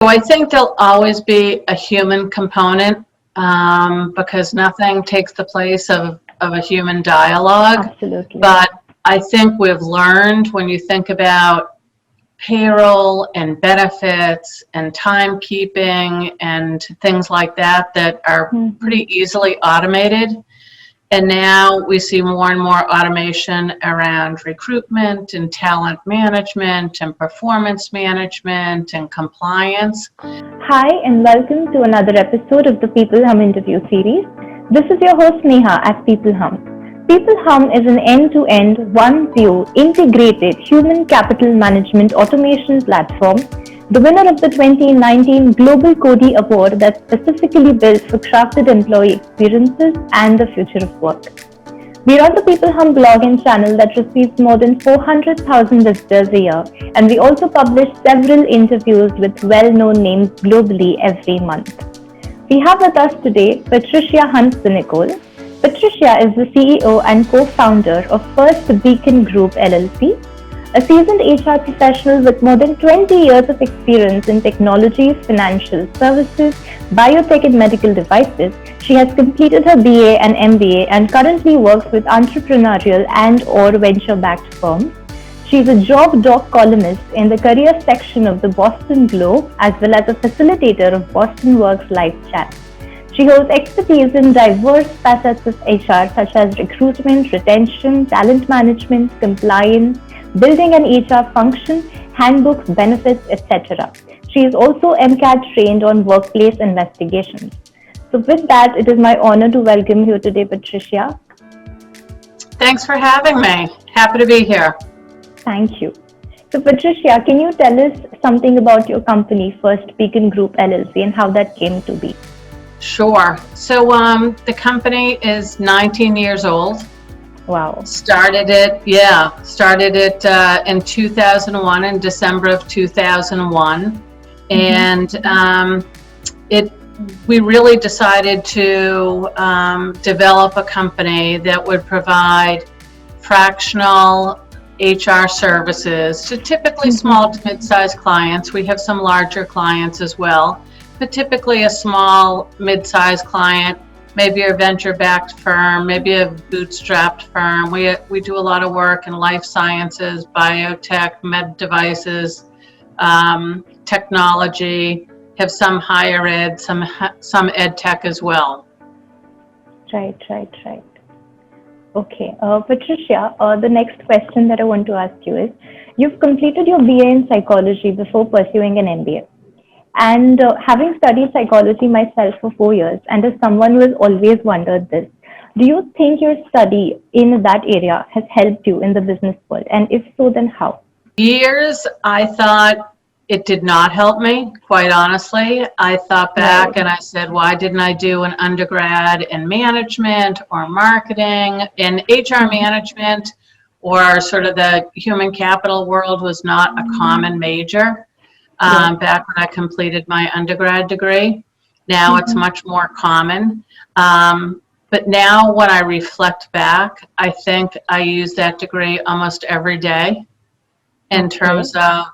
So I think there'll always be a human component because nothing takes the place of a human dialogue. Absolutely. But I think we've learned when you think about payroll and benefits and timekeeping and things like that that are pretty easily automated. And now we see more and more automation around recruitment and talent management and performance management and compliance. Hi, and welcome to another episode of the peopleHum interview series. This is your host Neha at peopleHum. peopleHum is an end-to-end, one-view, integrated human capital management automation platform, the winner of the 2019 Global Cody Award that's specifically built for crafted employee experiences and the future of work. We run the peopleHum blog and channel that receives more than 400,000 visitors a year, and we also publish several interviews with well-known names globally every month. We have with us today Patricia Hunt Sinacole. Patricia is the CEO and co-founder of First Beacon Group LLC, a seasoned HR professional with more than 20 years of experience in technology, financial services, biotech and medical devices. She has completed her BA and MBA and currently works with entrepreneurial and/or venture-backed firms. She is a job doc columnist in the career section of the Boston Globe, as well as a facilitator of Boston Works live chat. She holds expertise in diverse facets of HR such as recruitment, retention, talent management, compliance, building an HR function, handbooks, benefits, etc. She is also MCAT trained on workplace investigations. So with that, it is my honor to welcome you today, Patricia. Thanks for having me. Happy to be here. Thank you. So Patricia, can you tell us something about your company, First Beacon Group LLC, and how that came to be? Sure. So the company is 19 years old. Wow. Started it in 2001, in December of 2001. And we really decided to develop a company that would provide fractional HR services to typically small to mid-sized clients. We have some larger clients as well, but typically a small, mid-sized client, maybe a venture-backed firm, maybe a bootstrapped firm. We do a lot of work in life sciences, biotech, med devices, technology, have some higher ed, some ed tech as well. Right. Okay, Patricia, the next question that I want to ask you is, you've completed your BA in psychology before pursuing an MBA. And having studied psychology myself for 4 years, and as someone who has always wondered this, do you think your study in that area has helped you in the business world? And if so, then how? Years, I thought it did not help me, quite honestly. I thought back and I said, why didn't I do an undergrad in management or marketing? In HR management or sort of the human capital world was not a common major. Back when I completed my undergrad degree. Now it's much more common. But now when I reflect back, I think I use that degree almost every day in terms of,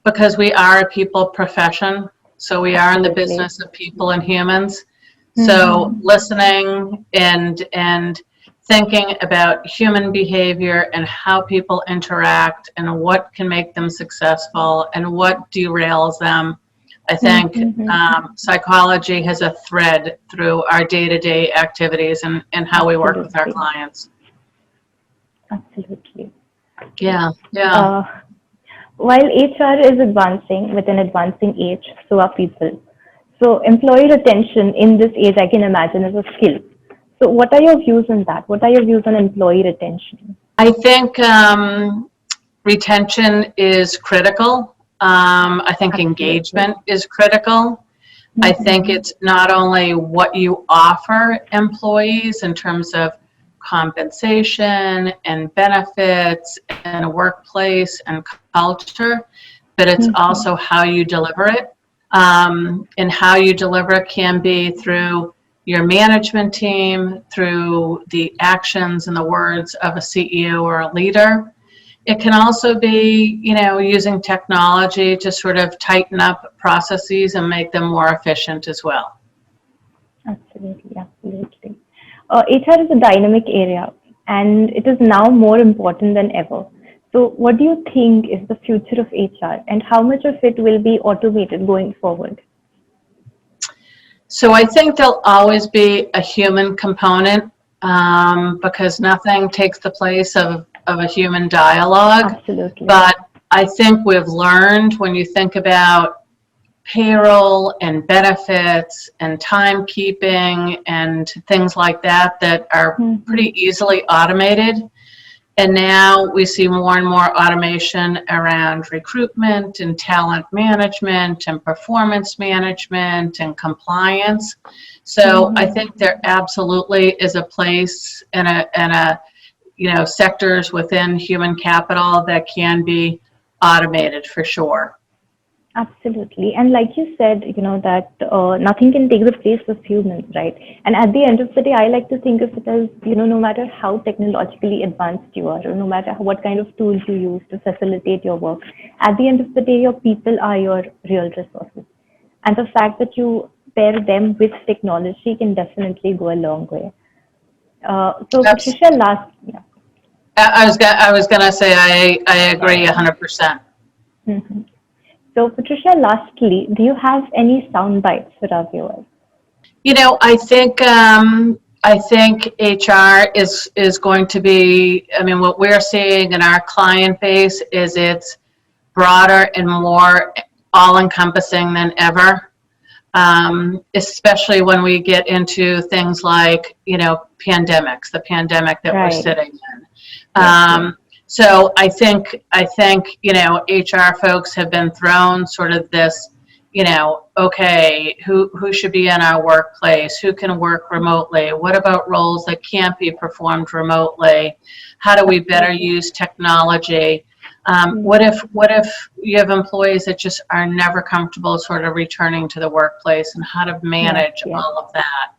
because we are a people profession. So we are in the business of people and humans. So listening and thinking about human behavior and how people interact and what can make them successful and what derails them. I think psychology has a thread through our day-to-day activities and how we work with our clients. Absolutely. Yeah. While HR is advancing with an advancing age, so are people. So employee retention in this age, I can imagine, is a skill. So what are your views on that? What are your views on employee retention? I think retention is critical. I think engagement is critical. I think it's not only what you offer employees in terms of compensation and benefits and a workplace and culture, but it's also how you deliver it. And how you deliver it can be through your management team, through the actions and the words of a CEO or a leader. It can also be, using technology to sort of tighten up processes and make them more efficient as well. Absolutely, absolutely. HR is a dynamic area and it is now more important than ever. So, what do you think is the future of HR and how much of it will be automated going forward? So I think there'll always be a human component because nothing takes the place of a human dialogue. Absolutely. But I think we've learned when you think about payroll and benefits and timekeeping and things like that that are pretty easily automated. And now we see more and more automation around recruitment and talent management and performance management and compliance. So I think there absolutely is a place and a sectors within human capital that can be automated for sure. Absolutely. And like you said, that nothing can take the place of humans, right? And at the end of the day, I like to think of it as, no matter how technologically advanced you are, or no matter what kind of tools you use to facilitate your work, at the end of the day, your people are your real resources. And the fact that you pair them with technology can definitely go a long way. So, Patricia, last, yeah. I was gonna say I agree 100%. So, Patricia, lastly, do you have any sound bites for our viewers? I think HR is going to be. I mean, what we're seeing in our client base is it's broader and more all-encompassing than ever. Especially when we get into things like pandemics, the pandemic that we're sitting in. So I think HR folks have been thrown sort of this, okay, who should be in our workplace? Who can work remotely? What about roles that can't be performed remotely? How do we better use technology? What if you have employees that just are never comfortable sort of returning to the workplace, and how to manage all of that?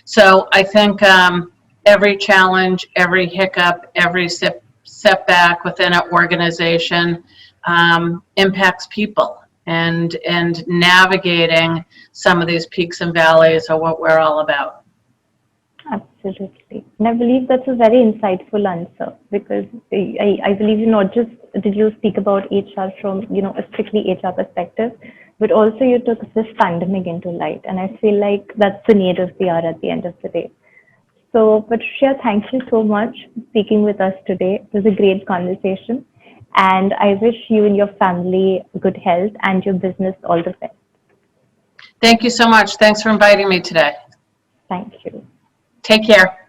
So I think every challenge, every hiccup, every setback within an organization impacts people, and navigating some of these peaks and valleys are what we're all about. Absolutely. And I believe that's a very insightful answer, because I believe you not just did you speak about HR from, a strictly HR perspective, but also you took this pandemic into light. And I feel like that's the need of the hour at the end of the day. So, Patricia, thank you so much for speaking with us today. It was a great conversation. And I wish you and your family good health and your business all the best. Thank you so much. Thanks for inviting me today. Thank you. Take care.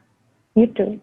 You too.